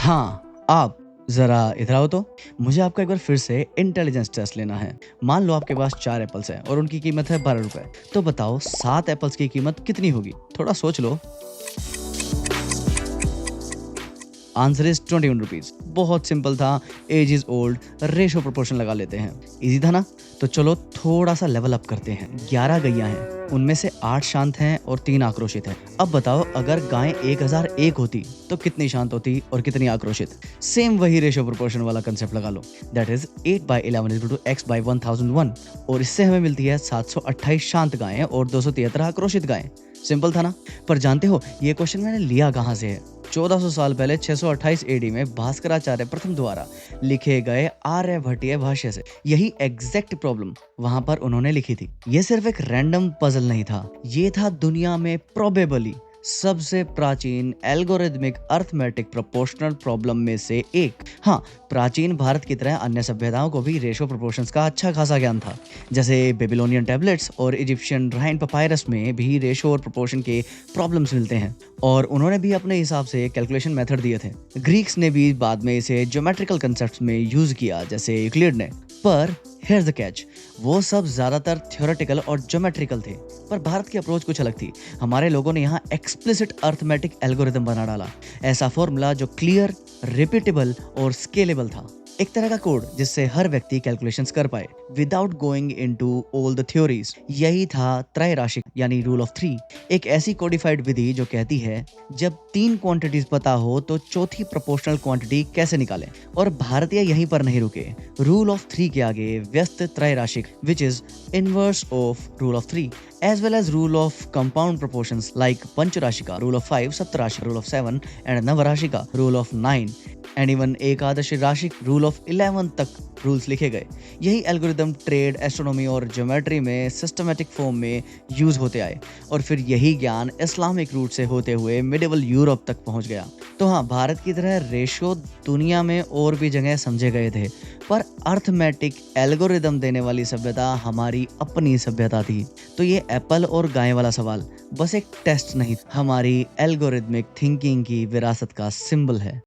हाँ, आप ज़रा इधर आओ तो। मुझे आपका एक बार फिर से इंटेलिजेंस टेस्ट लेना है। मान लो आपके पास 4 एप्पल्स हैं और उनकी कीमत है ₹12। तो बताओ 7 एप्पल्स की कीमत कितनी होगी? थोड़ा सोच लो। Answer is ₹21। बहुत सिंपल था। Age is old, ratio proportion लगा लेते हैं। ईज़ी था ना? तो चलो थोड़ा-सा लेवल अप करते हैं। 11 गैया हैं, उनमें से 8 शांत हैं और 3 आक्रोशित हैं। अब बताओ अगर गाय 1001 होती तो कितनी शांत होती और कितनी आक्रोशित? सेम वही रेशो प्रोपोर्शन वाला कांसेप्ट लगा लो। दैट इज़ 8/11 = x/1001 और इससे हमें मिलती है 728 शांत गायें और 273 आक्रोशित गायें। सिंपल था ना? पर जानते हो ये क्वेश्चन मैंने लिया कहाँ से है? 1400 साल पहले 628 एडी में भास्कराचार्य प्रथम द्वारा लिखे गए आर्यभट्टीय भाष्य से। यही एग्जैक्ट प्रॉब्लम वहां पर उन्होंने लिखी थी। ये सिर्फ एक रैंडम पजल नहीं था, ये था दुनिया में प्रोबेबली सबसे प्राचीन एल्गोरिथमिक अर्थमेटिक प्रोपोर्शनल प्रॉब्लम में से एक। हाँ, प्राचीन भारत की तरह अन्य सभ्यताओं को भी रेशो प्रोपोर्शंस का अच्छा खासा ज्ञान था। जैसे बेबीलोनियन टैबलेट्स और इजिप्शियन राइन पपायरस में भी रेशो और प्रोपोर्शन के प्रॉब्लम्स मिलते हैं और उन्होंने भी अपने हिसाब से कैलकुलेशन मेथड दिए थे। ग्रीक्स ने भी बाद में इसे ज्योमेट्रिकल कंसेप्ट्स में यूज किया, जैसे यूक्लिड ने। पर हियर्स द कैच, वो सब ज्यादातर थ्योरेटिकल और ज्योमेट्रिकल थे, पर भारत की अप्रोच कुछ अलग थी। हमारे लोगों ने यहाँ एक्सप्लिसिट अर्थमेटिक एल्गोरिथम बना डाला, ऐसा फॉर्मूला जो क्लियर, रिपीटेबल और स्केलेबल था। एक तरह का कोड जिससे हर व्यक्ति कैलकुलेशंस कर पाए without going into all the theories. यही था त्रैराशिक यानी रूल ऑफ 3, एक ऐसी कोडिफाइड विधि जो कहती है जब 3 क्वांटिटीज पता हो तो चौथी प्रोपोर्शनल क्वांटिटी कैसे निकालें। और भारतीय यहीं पर नहीं रुके। रूल ऑफ 3 के आगे व्यस्त त्रैराशिक which is inverse of rule of 3 as well as rule of compound proportions like Pancharashika, rule of 5, Saptarashika, rule of 7 and Navarashika, rule of 9 and even Ekadashi राशि रूल ऑफ 11 तक रूल्स लिखे गए। यही algorithm trade, astronomy और geometry में systematic form में use होते आए और फिर यही ज्ञान इस्लामिक रूट से होते हुए मिडिवल यूरोप तक पहुंच गया। तो हाँ, भारत की तरह रेशो दुनिया में और भी जगह समझे गए थे, पर अर्थमेटिक एल्गोरिदम देने वाली सभ्यता हमारी अपनी सभ्यता थी। तो ये एप्पल और गाय वाला सवाल बस एक टेस्ट नहीं, हमारी एल्गोरिदमिक थिंकिंग की विरासत का सिंबल है।